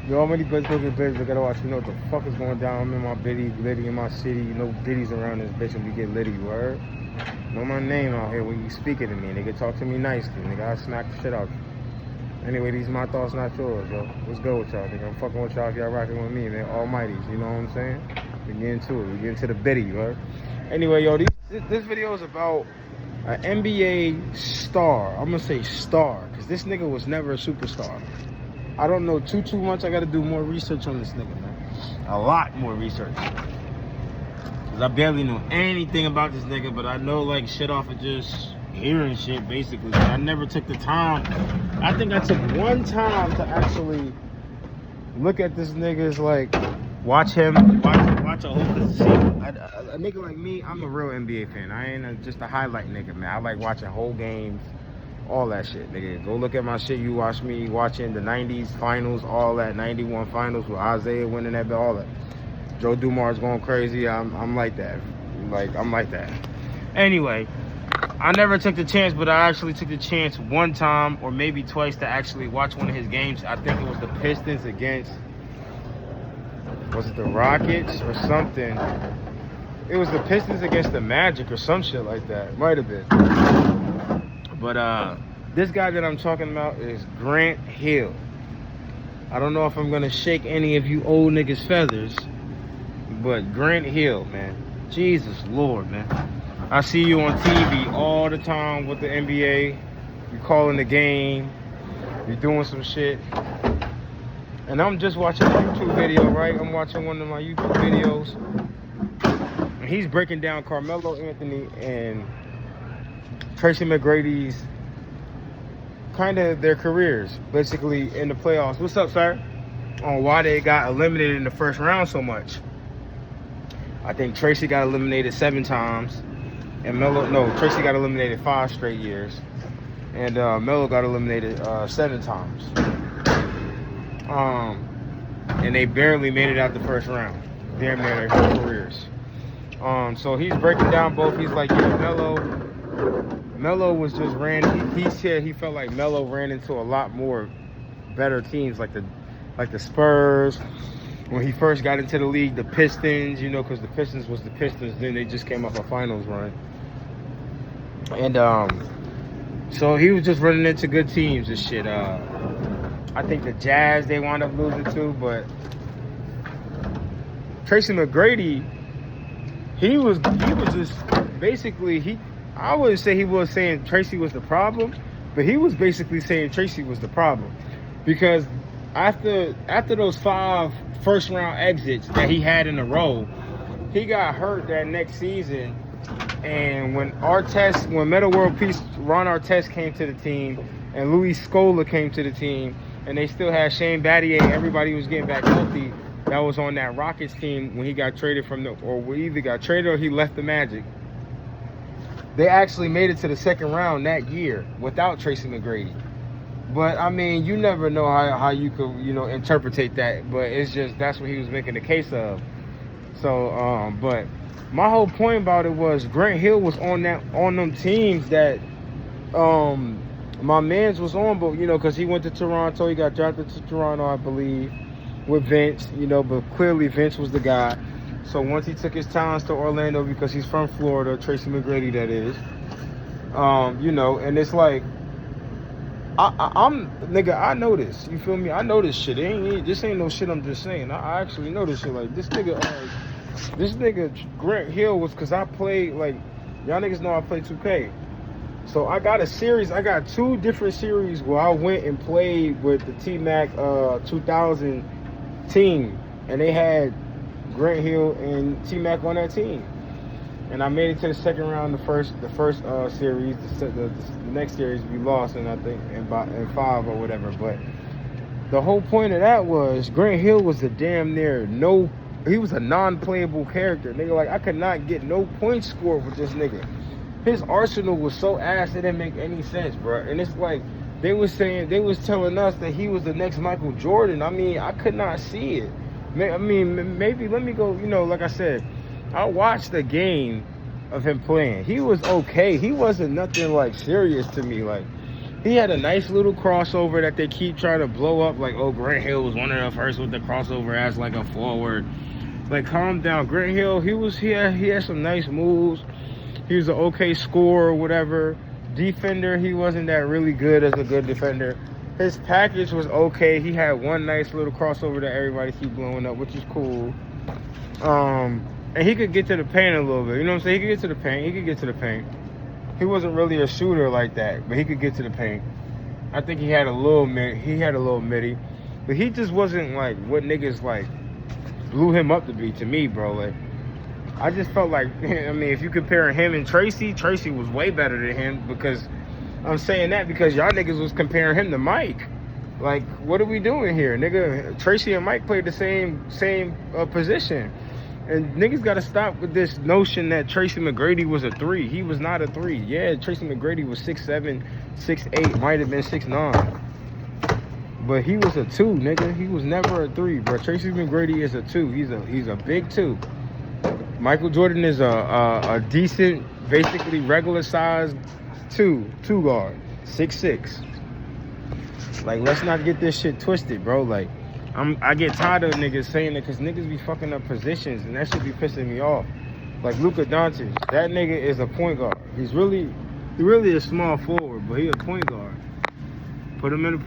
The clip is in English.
Yo, how many looking bitches I gotta watch? You know what the fuck is going down? I'm in my bitty, litty in my city. You know, bitties around this bitch and we get litty, word? Know my name out here when you speaking to me. Nigga, talk to me nicely. Nigga, I'll smack the shit out you. Anyway, these my thoughts, not yours, yo. What's good with y'all, nigga? I'm fucking with y'all if y'all rocking with me, man. Almighties, you know what I'm saying? We get into it. We get into the bitty, right? Anyway, yo, this video is about an NBA star. I'm gonna say star, because this nigga was never a superstar. I don't know too much. I gotta do more research on this nigga, man. A lot more research. Cause I barely know anything about this nigga, but I know like shit off of just hearing shit, basically. But I never took the time. I think I took one time to actually look at this nigga's, like, watch him, watch a whole season. A nigga like me, I'm a real NBA fan. I ain't just a highlight nigga, man. I like watching whole games, all that shit, nigga. Go look at my shit. You watch me watching the 90s finals, all that, 91 finals with Isaiah winning that, all that. Joe Dumars going crazy. I'm like that. I'm like that. Anyway, I never took the chance, but I actually took the chance one time or maybe twice to actually watch one of his games. I think it was the Pistons against, was it the Rockets or something? It was the Pistons against the Magic or some shit like that. Might have been. But this guy that I'm talking about is Grant Hill. I don't know if I'm gonna shake any of you old niggas' feathers, but Grant Hill, man. Jesus Lord, man. I see you on TV all the time with the NBA. You calling the game. You're doing some shit. And I'm just watching a YouTube video, right? I'm watching one of my YouTube videos. And he's breaking down Carmelo Anthony and Tracy McGrady's kind of their careers, basically, in the playoffs. What's up, sir? On why they got eliminated in the first round so much. I think Tracy got eliminated 7 times. And Tracy got eliminated 5 straight years. And Melo got eliminated 7 times. And they barely made it out the first round. Damn near their whole careers. So he's breaking down both. He's like, yeah, Melo was just he said he felt like Melo ran into a lot more better teams, like the Spurs. When he first got into the league, the Pistons, you know, because the Pistons was the Pistons. Then they just came off a finals run. And so he was just running into good teams and shit. I think the Jazz, they wound up losing to, but Tracy McGrady, he was just basically, I wouldn't say he was saying Tracy was the problem, but he was basically saying Tracy was the problem. Because after those 5 first round exits that he had in a row, he got hurt that next season. And when Metta World Peace, Ron Artest came to the team, and Luis Scola came to the team, and they still had Shane Battier, everybody was getting back healthy, that was on that Rockets team when he got traded or either got traded or he left the Magic. They actually made it to the second round that year without Tracy McGrady. But I mean, you never know how you could, interpretate that, but it's just, that's what he was making the case of. So, but my whole point about it was Grant Hill was on them teams that my mans was on, but because he went to Toronto, he got drafted to Toronto, I believe, with Vince, but clearly Vince was the guy. So once he took his talents to Orlando, because he's from Florida, Tracy McGrady, that is, and it's like, I'm nigga, I know this. You feel me? I know this shit. This ain't no shit I'm just saying. I actually know this shit. Like this nigga Grant Hill was, because I played, like, y'all niggas know I play 2K. So I got 2 different series where I went and played with the T-Mac 2000 team, and they had Grant Hill and T-Mac on that team. And I made it to the second round. The first series, the next series we lost, and I think in 5 or whatever. But the whole point of that was Grant Hill was a damn near he was a non-playable character. Nigga, like, I could not get no points scored with this nigga. His arsenal was so ass it didn't make any sense, bro. And it's like they was telling us that he was the next Michael Jordan. I mean, I could not see it. I mean, maybe let me go. Like I said, I watched the game of him playing. He was okay. He wasn't nothing like serious to me. Like, He had a nice little crossover that they keep trying to blow up. Like, oh, Grant Hill was one of the first with the crossover as like a forward. Like, calm down. Grant Hill, he had some nice moves. He was an okay scorer or whatever. Defender, he wasn't that really good as a good defender. His package was okay. He had one nice little crossover that everybody keep blowing up, which is cool. And he could get to the paint a little bit. You know what I'm saying? He could get to the paint. He wasn't really a shooter like that, but he could get to the paint. I think he had a little midi, but he just wasn't like what niggas like blew him up to be to me, bro. Like, I just felt like, I mean, if you compare him and Tracy was way better than him, because I'm saying that because y'all niggas was comparing him to Mike. Like, what are we doing here, nigga? Tracy and Mike played the same position. And niggas got to stop with this notion that Tracy McGrady was a 3. He was not a 3. Yeah, Tracy McGrady was 6'7", 6'8", might have been 6'9". But he was a 2, nigga. He was never a 3, bro. Tracy McGrady is a 2. He's a big 2. Michael Jordan is a decent, basically regular size 2 guard, 6'6". Like, let's not get this shit twisted, bro. Like, I get tired of niggas saying that because niggas be fucking up positions, and that shit be pissing me off. Like Luka Doncic, that nigga is a point guard. He really a small forward, but he a point guard. Put him in the point.